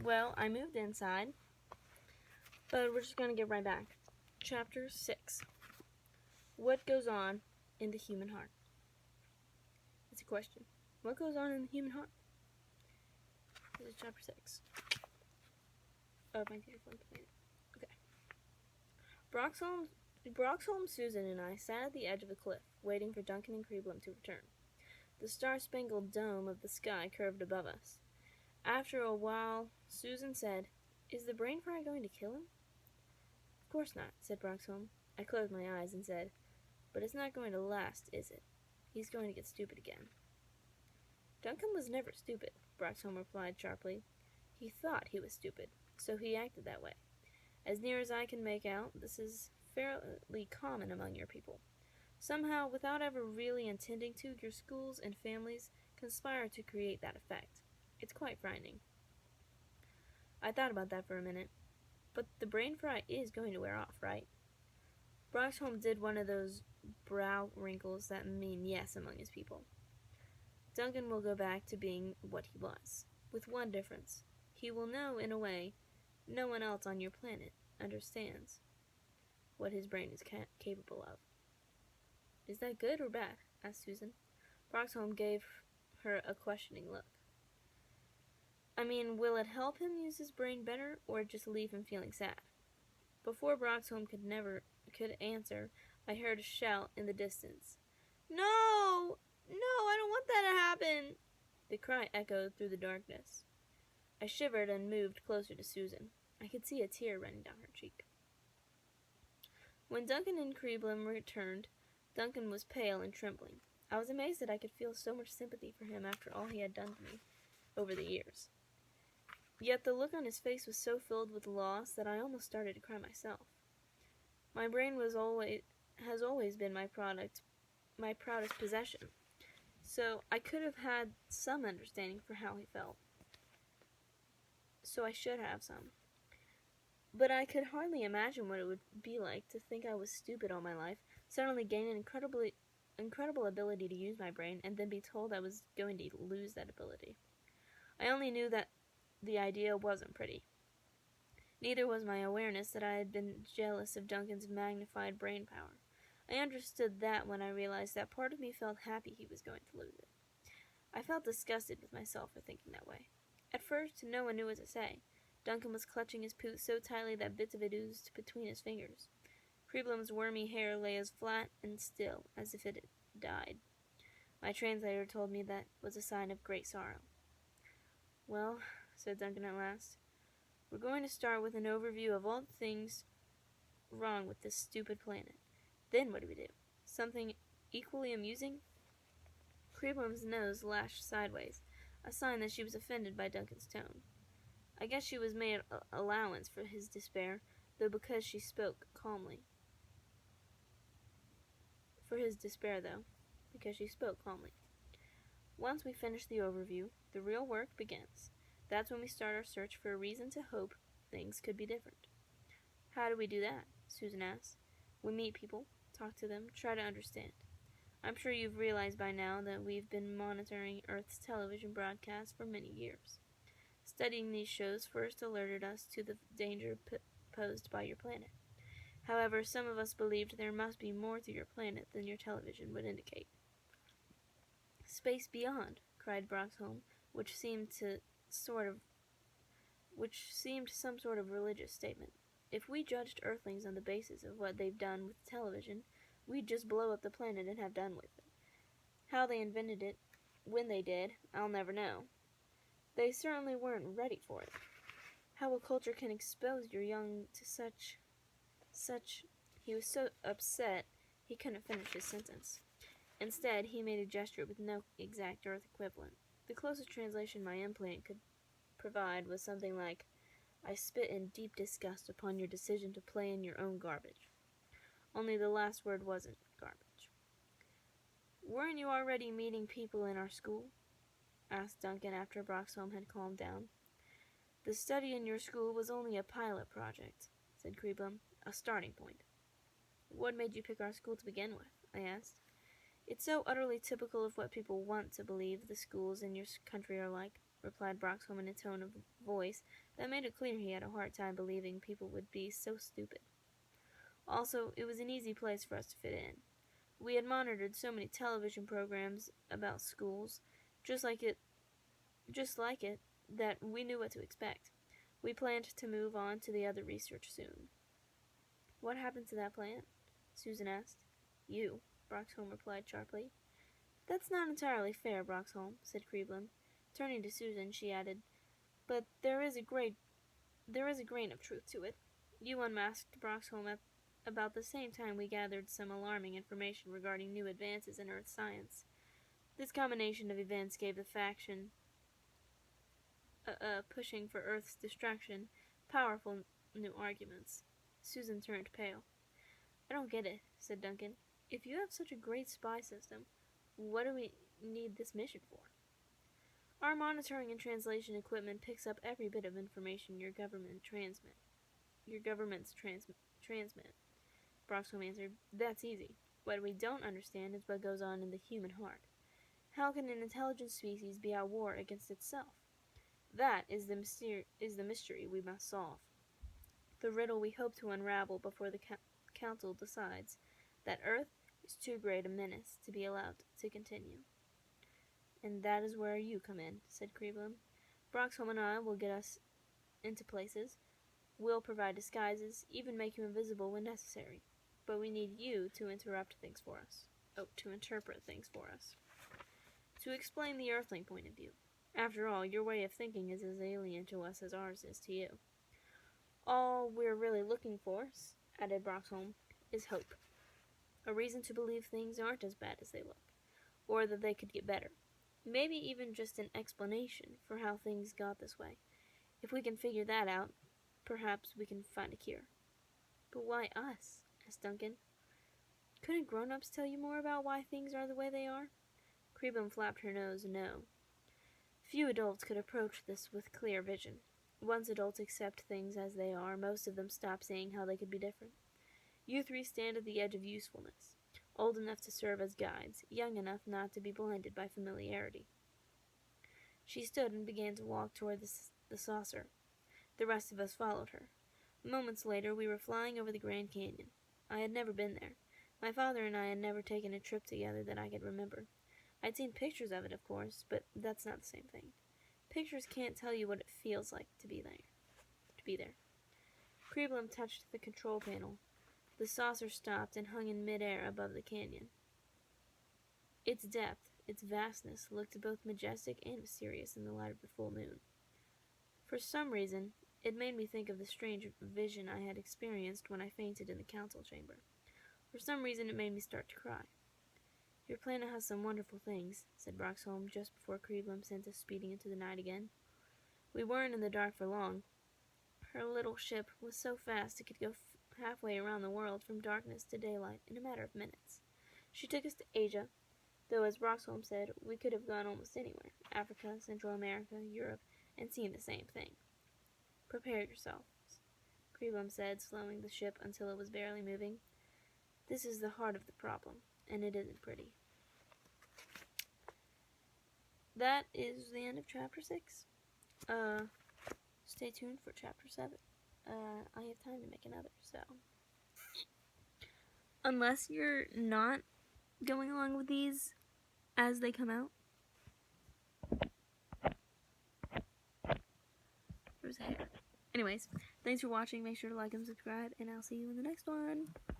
Well, I moved inside, but we're just going to get right back. Chapter 6. What goes on in the human heart? It's a question. What goes on in the human heart? This is chapter 6. Oh, my teacher Flunked. Okay. Broxholm, Susan, and I sat at the edge of the cliff, waiting for Duncan and Coville to return. The star-spangled dome of the sky curved above us. After a while, Susan said, "Is the brain fry going to kill him?" "Of course not," said Broxholm. I closed my eyes and said, "But it's not going to last, is it? He's going to get stupid again." "Duncan was never stupid," Broxholm replied sharply. "He thought he was stupid, so he acted that way. As near as I can make out, this is fairly common among your people. Somehow, without ever really intending to, your schools and families conspire to create that effect. It's quite frightening." I thought about that for a minute. "But the brain fry is going to wear off, right?" Broxholm did one of those brow wrinkles that mean yes among his people. "Duncan will go back to being what he was, with one difference. He will know, in a way, no one else on your planet understands what his brain is capable of." "Is that good or bad?" asked Susan. Broxholm gave her a questioning look. "I mean, will it help him use his brain better, or just leave him feeling sad?" Before Broxholm could answer, I heard a shout in the distance. "No! No, I don't want that to happen!" The cry echoed through the darkness. I shivered and moved closer to Susan. I could see a tear running down her cheek. When Duncan and Coville returned, Duncan was pale and trembling. I was amazed that I could feel so much sympathy for him after all he had done to me over the years. Yet the look on his face was so filled with loss that I almost started to cry myself. My brain has always been my proudest possession, so I could have had some understanding for how he felt. So I should have some. But I could hardly imagine what it would be like to think I was stupid all my life, suddenly gain an incredible ability to use my brain, and then be told I was going to lose that ability. I only knew that the idea wasn't pretty. Neither was my awareness that I had been jealous of Duncan's magnified brain power. I understood that when I realized that part of me felt happy he was going to lose it. I felt disgusted with myself for thinking that way. At first, no one knew what to say. Duncan was clutching his poot so tightly that bits of it oozed between his fingers. Coville's wormy hair lay as flat and still as if it had died. My translator told me that was a sign of great sorrow. "Well," said Duncan at last, "we're going to start with an overview of all the things wrong with this stupid planet. Then what do we do? Something equally amusing?" Coville's nose lashed sideways, a sign that she was offended by Duncan's tone. I guess she was made allowance for his despair, though because she spoke calmly. "Once we finish the overview, the real work begins. That's when we start our search for a reason to hope things could be different." "How do we do that?" Susan asked. "We meet people, talk to them, try to understand. I'm sure you've realized by now that we've been monitoring Earth's television broadcasts for many years. Studying these shows first alerted us to the danger posed by your planet. However, some of us believed there must be more to your planet than your television would indicate." "Space beyond," cried Broxholm, which seemed some sort of religious statement. "If we judged Earthlings on the basis of what they've done with television, we'd just blow up the planet and have done with it. How they invented it, when they did, I'll never know. They certainly weren't ready for it. How a culture can expose your young to such... He was so upset he couldn't finish his sentence. Instead, he made a gesture with no exact Earth equivalent. The closest translation my implant could provide was something like, "I spit in deep disgust upon your decision to play in your own garbage." Only the last word wasn't garbage. "Weren't you already meeting people in our school?" asked Duncan after Broxholm had calmed down. "The study in your school was only a pilot project," said Coville, "a starting point." "What made you pick our school to begin with?" I asked. "It's so utterly typical of what people want to believe the schools in your country are like. replied Broxholm in a tone of voice that made it clear he had a hard time believing people would be so stupid. Also, it was an easy place for us to fit in. We had monitored so many television programs about schools, just like it, that we knew what to expect. We planned to move on to the other research soon. What happened to that plant? Susan asked. You, Broxholm replied sharply. That's not entirely fair, Broxholm, said Creeblen. Turning to Susan, she added, but there is a grain of truth to it. You unmasked Broxholm at about the same time we gathered some alarming information regarding new advances in Earth science. This combination of events gave the faction pushing for Earth's destruction powerful new arguments. Susan turned pale. I don't get it, said Duncan. If you have such a great spy system, what do we need this mission for? Our monitoring and translation equipment picks up every bit of information your governments transmit. Broxholm answered. That's easy. What we don't understand is what goes on in the human heart. How can an intelligent species be at war against itself? That is the mystery we must solve. The riddle we hope to unravel before the Council decides that Earth is too great a menace to be allowed to continue. And that is where you come in, said Creeblen. Broxholm and I will get us into places. We'll provide disguises, even make you invisible when necessary. But we need you to interpret things for us. To explain the Earthling point of view. After all, your way of thinking is as alien to us as ours is to you. All we're really looking for, added Broxholm, is hope. A reason to believe things aren't as bad as they look, or that they could get better. Maybe even just an explanation for how things got this way. If we can figure that out, perhaps we can find a cure. But why us? Asked Duncan. Couldn't grown-ups tell you more about why things are the way they are? Creeblen flapped her nose no. Few adults could approach this with clear vision. Once adults accept things as they are, most of them stop seeing how they could be different. You three stand at the edge of usefulness, old enough to serve as guides, young enough not to be blinded by familiarity. She stood and began to walk toward the saucer. The rest of us followed her. Moments later, we were flying over the Grand Canyon. I had never been there. My father and I had never taken a trip together that I could remember. I'd seen pictures of it, of course, but that's not the same thing. Pictures can't tell you what it feels like to be there. Creeblen touched the control panel. The saucer stopped and hung in midair above the canyon. Its depth, its vastness, looked both majestic and mysterious in the light of the full moon. For some reason, it made me think of the strange vision I had experienced when I fainted in the council chamber. For some reason, it made me start to cry. Your planet has some wonderful things, said Broxholm just before Creeblen sent us speeding into the night again. We weren't in the dark for long. Her little ship was so fast it could go halfway around the world from darkness to daylight in a matter of minutes. She took us to Asia, though as Broxholm said, we could have gone almost anywhere. Africa, Central America, Europe, and seen the same thing. Prepare yourselves, Creeblen said, slowing the ship until it was barely moving. This is the heart of the problem, and it isn't pretty. That is the end of Chapter 6. Stay tuned for Chapter 7. I have time to make another, so. Unless you're not going along with these as they come out. There's a hair. Anyways, thanks for watching. Make sure to like and subscribe, and I'll see you in the next one.